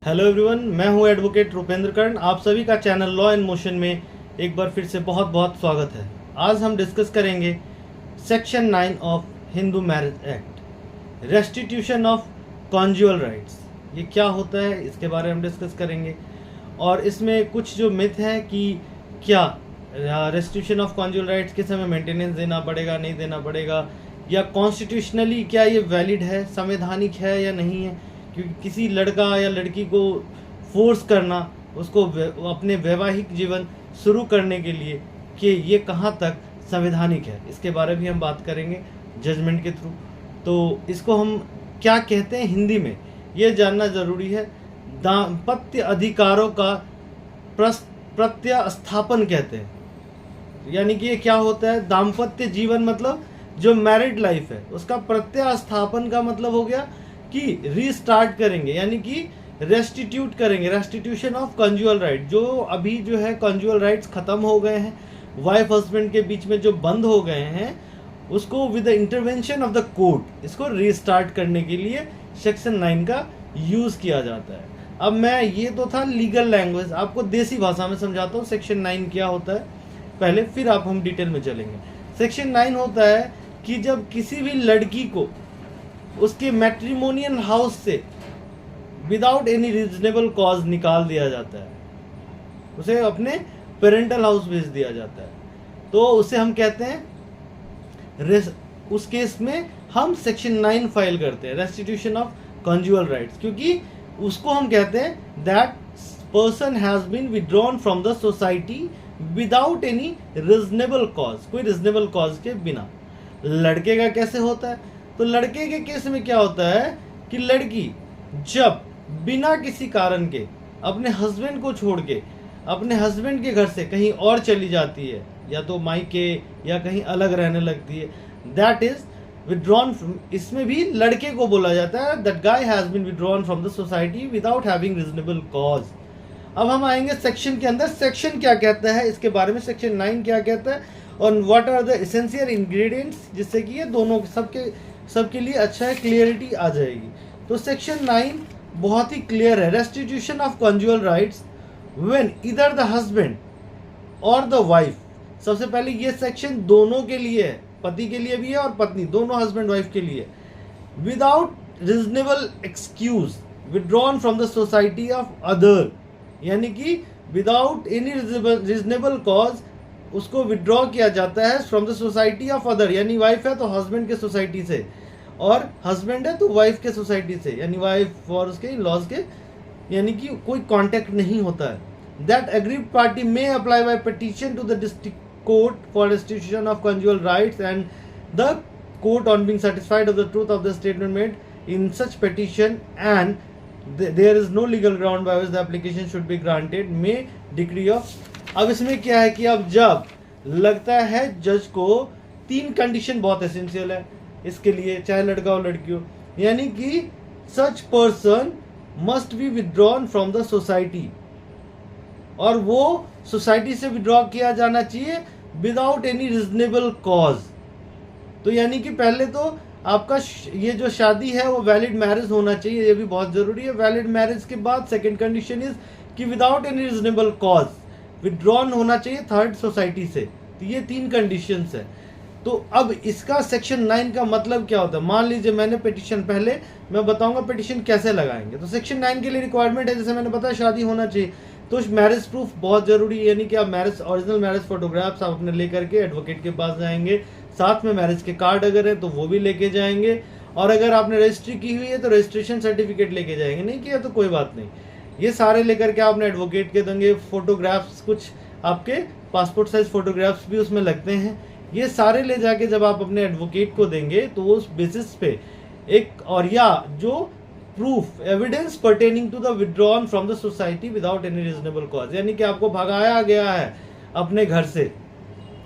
Hello everyone, मैं हूं advocate Rupendra कर्ण। आप सभी का चैनल लॉ इन मोशन में एक बार फिर से बहुत बहुत स्वागत है। आज हम डिस्कस करेंगे section 9 of Hindu marriage act, restitution of conjugal rights. ये क्या होता है, इसके बारे में हम डिस्कस करेंगे। और इसमें कुछ जो मिथ है कि क्या रेस्टिट्यूशन ऑफ कॉन्जुअल राइट्स के समय मेंटेनेंस देना पड़ेगा, नहीं देना पड़ेगा, या कॉन्स्टिट्यूशनली क्या ये वैलिड है, संवैधानिक है या नहीं है। क्योंकि किसी लड़का या लड़की को फोर्स करना, उसको अपने वैवाहिक जीवन शुरू करने के लिए, कि ये कहाँ तक संवैधानिक है, इसके बारे में भी हम बात करेंगे जजमेंट के थ्रू। तो इसको हम क्या कहते हैं हिंदी में, ये जानना ज़रूरी है। दाम्पत्य अधिकारों का प्रत्यस्थापन कहते हैं। यानी कि ये क्या होता है, दाम्पत्य जीवन मतलब जो मैरिड लाइफ है उसका प्रत्यस्थापन का मतलब हो गया कि रीस्टार्ट करेंगे, यानी कि रेस्टिट्यूट करेंगे, रेस्टिट्यूशन ऑफ कॉन्जुअल राइट। जो अभी जो है कॉन्जुअल राइट्स खत्म हो गए हैं, वाइफ हस्बैंड के बीच में जो बंद हो गए हैं, उसको with the intervention of the court इसको रीस्टार्ट करने के लिए सेक्शन 9 का यूज किया जाता है। अब मैं, ये तो था लीगल लैंग्वेज, आपको देसी भाषा में समझाता हूँ सेक्शन 9 क्या होता है पहले, फिर हम डिटेल में चलेंगे। सेक्शन 9 होता है कि जब किसी भी लड़की को उसके मैट्रिमोनियल हाउस से विदाउट एनी रीजनेबल कॉज निकाल दिया जाता है, उसे अपने पेरेंटल हाउस भेज दिया जाता है, तो उसे हम कहते हैं, उस केस में हम सेक्शन 9 फाइल करते हैं, रेस्टिट्यूशन ऑफ कॉन्जुअल राइट्स। क्योंकि उसको हम कहते हैं that person has been withdrawn from the society without any reasonable cause, कोई रीजनेबल कॉज के बिना। लड़के का कैसे होता है, तो लड़के के केस में क्या होता है कि लड़की जब बिना किसी कारण के अपने हस्बैंड को छोड़ के अपने हस्बैंड के घर से कहीं और चली जाती है, या तो मायके या कहीं अलग रहने लगती है, दैट इज विड्रॉन। इसमें भी लड़के को बोला जाता है that guy has been withdrawn from the society without having reasonable cause. अब हम आएंगे सेक्शन के अंदर, सेक्शन क्या कहता है इसके बारे में, सेक्शन 9 क्या कहता है और what are the essential ingredients, जिससे कि ये दोनों सबके लिए अच्छा है, क्लियरिटी आ जाएगी। तो सेक्शन 9 बहुत ही क्लियर है। Restitution of conjugal rights when either the husband और द वाइफ। सबसे पहले ये सेक्शन दोनों के लिए है, पति के लिए भी है और पत्नी, दोनों हस्बैंड वाइफ के लिए। Without reasonable excuse withdrawn from the society of other, यानी कि विदाउट एनी रीजनेबल कॉज उसको विड्रॉ किया जाता है from the society of other, यानी वाइफ है तो हस्बैंड के सोसाइटी से, और हस्बैंड है तो वाइफ के सोसाइटी से, यानी वाइफ और उसके लॉज के, यानी कि कोई कांटेक्ट नहीं होता है। That aggrieved party may apply by petition to the district court for restitution of conjugal rights and the court on being satisfied of the truth of the statement made in such petition and there is no legal ground by which the application should be granted may decree of. अब इसमें क्या है कि अब जब लगता है जज को, 3 कंडीशन बहुत एसेंशियल है इसके लिए, चाहे लड़का हो लड़की हो, यानी कि such person must be withdrawn from the society, और वो सोसाइटी से विड्रॉ किया जाना चाहिए विदाउट एनी रीजनेबल कॉज। तो यानी कि पहले तो आपका ये जो शादी है वो वैलिड मैरिज होना चाहिए, ये भी बहुत जरूरी है। वैलिड मैरिज के बाद सेकंड कंडीशन इज कि without any reasonable cause withdrawn होना चाहिए थर्ड सोसाइटी से। तो ये 3 कंडीशंस है। तो अब इसका सेक्शन 9 का मतलब क्या होता है। मान लीजिए मैंने पिटीशन, पहले मैं बताऊंगा पिटीशन कैसे लगाएंगे। तो सेक्शन 9 के लिए रिक्वायरमेंट है, जैसे मैंने बताया शादी होना चाहिए, तो मैरिज प्रूफ बहुत जरूरी है, यानी कि आप मैरिज, ओरिजिनल मैरिज फोटोग्राफ्स आप अपने लेकर के एडवोकेट के पास जाएंगे, साथ में मैरिज के कार्ड अगर है तो वो भी लेके जाएंगे, और अगर आपने रजिस्ट्री की हुई है तो रजिस्ट्रेशन सर्टिफिकेट लेके जाएंगे, नहीं किया तो कोई बात नहीं, ये सारे लेकर के आपने एडवोकेट के देंगे। फोटोग्राफ्स, कुछ आपके पासपोर्ट साइज फोटोग्राफ्स भी उसमें लगते हैं, ये सारे ले जाके जब आप अपने एडवोकेट को देंगे तो उस बेसिस पे एक, और या जो proof evidence pertaining to the withdrawn from the society without any reasonable cause, यानी कि आपको भगाया गया है अपने घर से,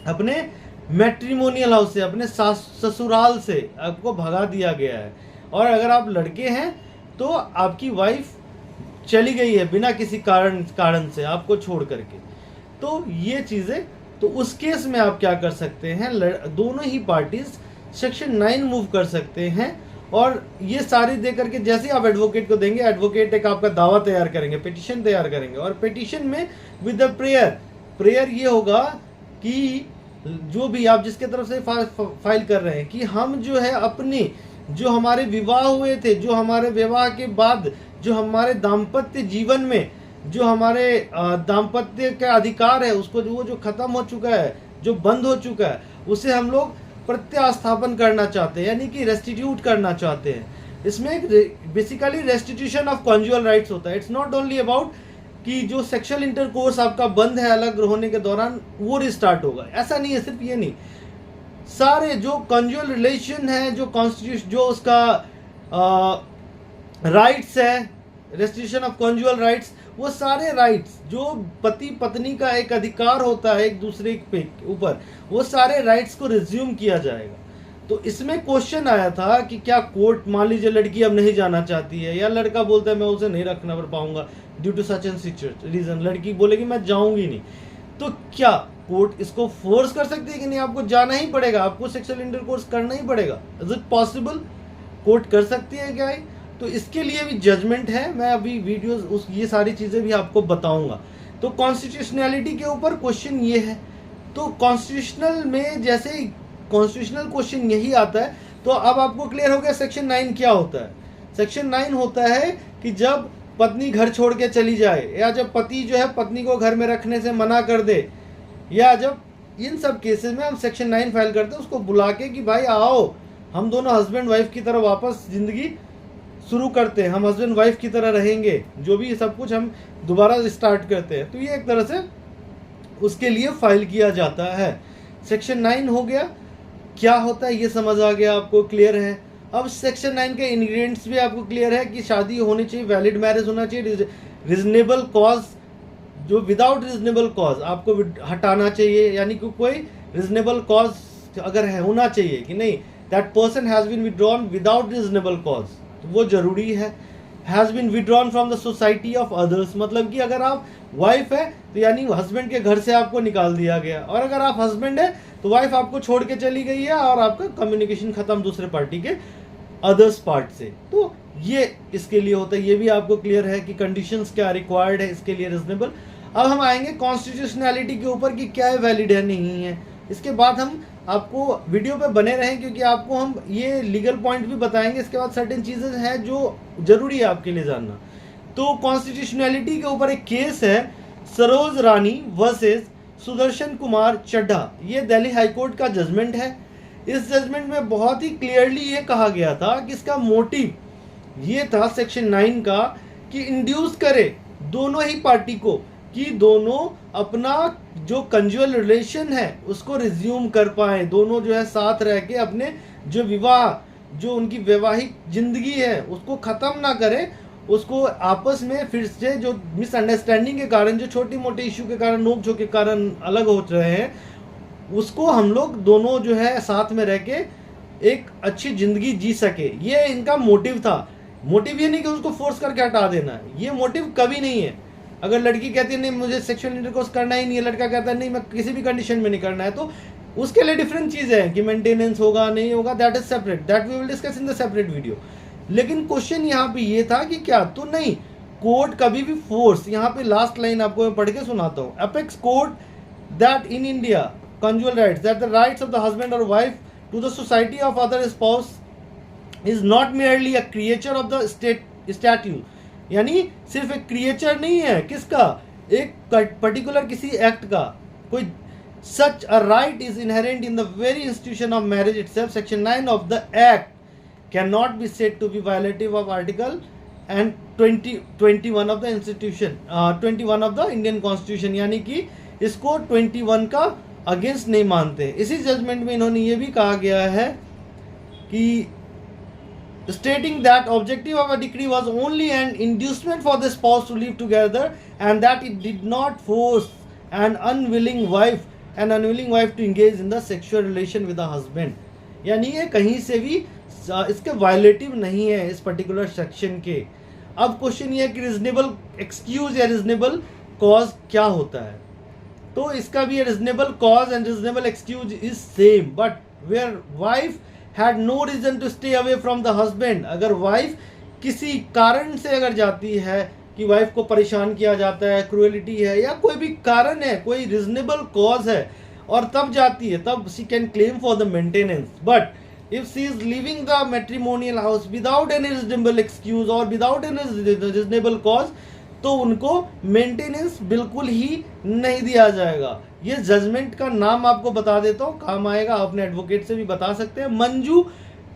अपने मैट्रिमोनियल हाउस से, अपने ससुराल से आपको भगा दिया गया है, और अगर आप लड़के हैं तो आपकी वाइफ चली गई है बिना किसी कारण से आपको छोड़ करके, तो ये चीजें, तो उस केस में आप क्या कर सकते हैं, दोनों ही पार्टीज सेक्शन 9 मूव कर सकते हैं और ये सारी दे करके जैसे आप एडवोकेट को देंगे, एडवोकेट एक आपका दावा तैयार करेंगे, पिटिशन तैयार करेंगे, और पिटिशन में विद द प्रेयर ये होगा कि जो भी आप जिसके तरफ से फाइल कर रहे हैं कि हम जो है अपने जो हमारे विवाह हुए थे, जो हमारे विवाह के बाद जो हमारे दाम्पत्य जीवन में जो हमारे दाम्पत्य का अधिकार है उसको जो खत्म हो चुका है, जो बंद हो चुका है, उसे हम लोग प्रत्यास्थापन करना चाहते हैं, यानी कि रेस्टिट्यूट करना चाहते हैं। इसमें basically restitution of conjugal rights होता है। इट्स नॉट ओनली अबाउट कि जो सेक्सुअल इंटरकोर्स आपका बंद है अलग होने के दौरान वो रिस्टार्ट होगा, ऐसा नहीं है। सिर्फ ये नहीं, सारे जो कॉन्जुअल रिलेशन है, जो कॉन्स्टिट्यूशन जो उसका राइट्स है, रेस्टिट्यूशन ऑफ कॉन्जुअल राइट्स, वो सारे राइट्स जो पति पत्नी का एक अधिकार होता है एक दूसरे के ऊपर, वो सारे राइट्स को रिज्यूम किया जाएगा। तो इसमें क्वेश्चन आया था कि क्या कोर्ट, मान लीजिए लड़की अब नहीं जाना चाहती है या लड़का बोलता है मैं उसे नहीं रखना पर पाऊंगा due to such and reason, लड़की बोलेगी मैं जाऊंगी नहीं, तो क्या कोर्ट इसको फोर्स कर सकती है कि नहीं आपको जाना ही पड़ेगा, आपको सेक्सुअल इंटरकोर्स करना ही पड़ेगा? Is it possible? कोर्ट कर सकती है क्या? तो इसके लिए भी जजमेंट है, मैं अभी वीडियोस ये सारी चीज़ें भी आपको बताऊंगा। तो कॉन्स्टिट्यूशनैलिटी के ऊपर क्वेश्चन ये है। तो कॉन्स्टिट्यूशनल में जैसे कॉन्स्टिट्यूशनल क्वेश्चन यही आता है, तो अब आपको क्लियर हो गया सेक्शन 9 क्या होता है। सेक्शन 9 होता है कि जब पत्नी घर छोड़ के चली जाए, या जब पति जो है पत्नी को घर में रखने से मना कर दे, या जब इन सब केसेस में हम सेक्शन 9 फाइल करते हैं, उसको बुला के कि भाई आओ हम दोनों हस्बैंड वाइफ की तरह वापस जिंदगी शुरू करते हैं, हम हस्बैंड वाइफ की तरह रहेंगे, जो भी सब कुछ हम दोबारा स्टार्ट करते हैं। तो ये एक तरह से उसके लिए फाइल किया जाता है। सेक्शन 9 हो गया, क्या होता है ये समझ आ गया आपको, क्लियर है। अब सेक्शन 9 के इंग्रेडिएंट्स भी आपको क्लियर है कि शादी होनी चाहिए, वैलिड मैरिज होना चाहिए, रीजनेबल कॉज, जो विदाउट रीजनेबल कॉज आपको हटाना चाहिए, यानी कि कोई रीजनेबल कॉज अगर है होना चाहिए कि नहीं, that person has been withdrawn without reasonable cause, तो वो जरूरी है। Has been withdrawn from the society of others, मतलब कि अगर आप वाइफ है तो यानी हस्बैंड के घर से आपको निकाल दिया गया, और अगर आप हस्बैंड है तो वाइफ आपको छोड़ के चली गई है और आपका कम्युनिकेशन खत्म दूसरे पार्टी के अदर्स पार्ट से, तो ये इसके लिए होता है। ये भी आपको क्लियर है कि कंडीशंस क्या रिक्वायर्ड है इसके लिए रीजनेबल। अब हम आएंगे कॉन्स्टिट्यूशनैलिटी के ऊपर कि क्या है वैलिड है नहीं है। इसके बाद हम आपको वीडियो पे बने रहें क्योंकि आपको हम ये लीगल पॉइंट भी बताएंगे। इसके बाद सर्टेन चीज़ें हैं जो जरूरी है आपके लिए जानना। तो कॉन्स्टिट्यूशनैलिटी के ऊपर एक केस है सरोज रानी वर्सेस सुदर्शन कुमार चड्ढा, ये दिल्ली हाईकोर्ट का जजमेंट है। इस जजमेंट में बहुत ही क्लियरली ये कहा गया था कि इसका मोटिव ये था सेक्शन 9 का कि इंड्यूस करे दोनों ही पार्टी को कि दोनों अपना जो कंजुअल रिलेशन है उसको रिज्यूम कर पाए, दोनों जो है साथ रह के अपने जो विवाह, जो उनकी वैवाहिक जिंदगी है उसको ख़त्म ना करें, उसको आपस में फिर से जो मिसअंडरस्टैंडिंग के कारण, जो छोटी मोटी इशू के कारण, नोक झोंक के कारण अलग हो रहे हैं, उसको हम लोग दोनों जो है साथ में रह के एक अच्छी जिंदगी जी सके। ये इनका मोटिव था। मोटिव ये नहीं कि उसको फोर्स करके हटा देना है, ये मोटिव कभी नहीं है। अगर लड़की कहती है नहीं मुझे सेक्सुअल इंटरकोर्स करना ही नहीं है, लड़का कहता है नहीं मैं किसी भी कंडीशन में नहीं करना है, तो उसके लिए डिफरेंट चीज़ है कि मेंटेनेंस होगा नहीं होगा, that is separate, that we will discuss in the separate video. लेकिन क्वेश्चन यहाँ पे ये था कि क्या तो नहीं, कोर्ट कभी भी फोर्स, यहाँ पे लास्ट लाइन आपको मैं पढ़ के सुनाता हूँ। Apex court that in India conjugal rights, that the rights of the husband or wife to the society of other spouse is not merely a creature of the statute, यानी सिर्फ एक creature नहीं है किसका, एक पर्टिकुलर किसी act का, कोई such a right is inherent in the very institution of marriage itself. Section 9 of the act cannot be said to be violative of article and 21 of the institution 21 of the Indian Constitution, यानी कि इसको 21 का against नहीं मानते। इसी judgement में इन्होंने ये भी कहा गया है कि stating that objective of a decree was only an inducement for the spouse to live together and that it did not force an unwilling wife to engage in the sexual relation with the husband। यानी ये कहीं से भी इसके violative नहीं है इस particular section के। अब क्वेश्चन ये है कि रीजनेबल एक्सक्यूज या रीजनेबल कॉज क्या होता है, तो इसका भी reasonable cause and reasonable excuse is same, but where wife had no reason to stay away from the husband, अगर वाइफ किसी कारण से अगर जाती है कि वाइफ को परेशान किया जाता है, क्रूएलिटी है या कोई भी कारण है, कोई रीजनेबल कॉज है और तब जाती है, तब she can claim for the maintenance. But if she is leaving the matrimonial house without any reasonable excuse or without any reasonable cause, तो उनको मेंटेनेंस बिल्कुल ही नहीं दिया जाएगा. ये जजमेंट का नाम आपको बता देता हूँ, काम आएगा, अपने एडवोकेट से भी बता सकते हैं. मंजू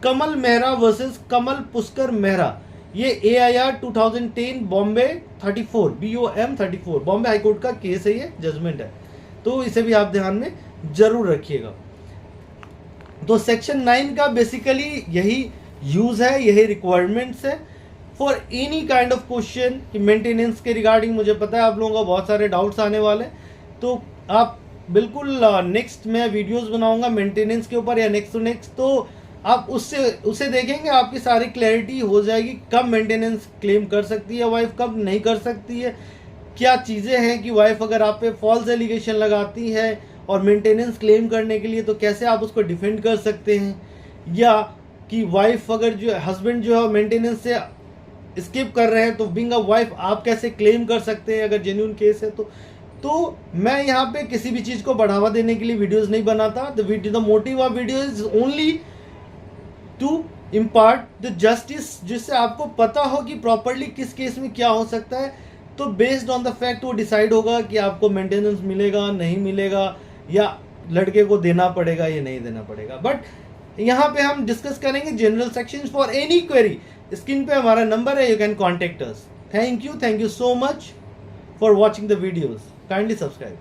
कमल मेहरा वर्सेस कमल पुष्कर मेहरा, ये AIR 2010 Bombay 34 BOM 34 Bombay high court का केस है, ये जजमेंट है, तो इसे भी आप ध्यान में जरूर रखिएगा. तो सेक्शन 9 का बेसिकली यही यूज है, यही रिक्वायरमेंट्स है for any kind of question कि मेंटेनेंस के रिगार्डिंग. मुझे पता है आप लोगों को बहुत सारे डाउट्स आने वाले, तो आप बिल्कुल नेक्स्ट मैं वीडियोस बनाऊंगा मेंटेनेंस के ऊपर या नेक्स्ट टू नेक्स्ट, तो आप उससे देखेंगे, आपकी सारी क्लैरिटी हो जाएगी कब मेंटेनेंस क्लेम कर सकती है वाइफ, कब नहीं कर सकती है, क्या चीज़ें हैं कि वाइफ अगर आप पे फॉल्स एलिगेशन लगाती है और मेंटेनेंस क्लेम करने के लिए तो कैसे आप उसको डिफेंड कर सकते हैं, या कि वाइफ अगर जो हस्बैंड जो है मेंटेनेंस से स्किप कर रहे हैं तो बिंग अ वाइफ आप कैसे क्लेम कर सकते हैं अगर जेन्युइन केस है. तो मैं यहाँ पे किसी भी चीज़ को बढ़ावा देने के लिए वीडियोस नहीं बनाता. The motive of video is only to impart the justice, जिससे आपको पता हो कि प्रॉपरली किस केस में क्या हो सकता है. तो बेस्ड ऑन द फैक्ट वो डिसाइड होगा कि आपको मेंटेनेंस मिलेगा नहीं मिलेगा, या लड़के को देना पड़ेगा या नहीं देना पड़ेगा. बट यहाँ पे हम डिस्कस करेंगे general sections. For any query screen पे हमारा नंबर है, you can contact us. Thank you so much for watching the videos. Kindly subscribe.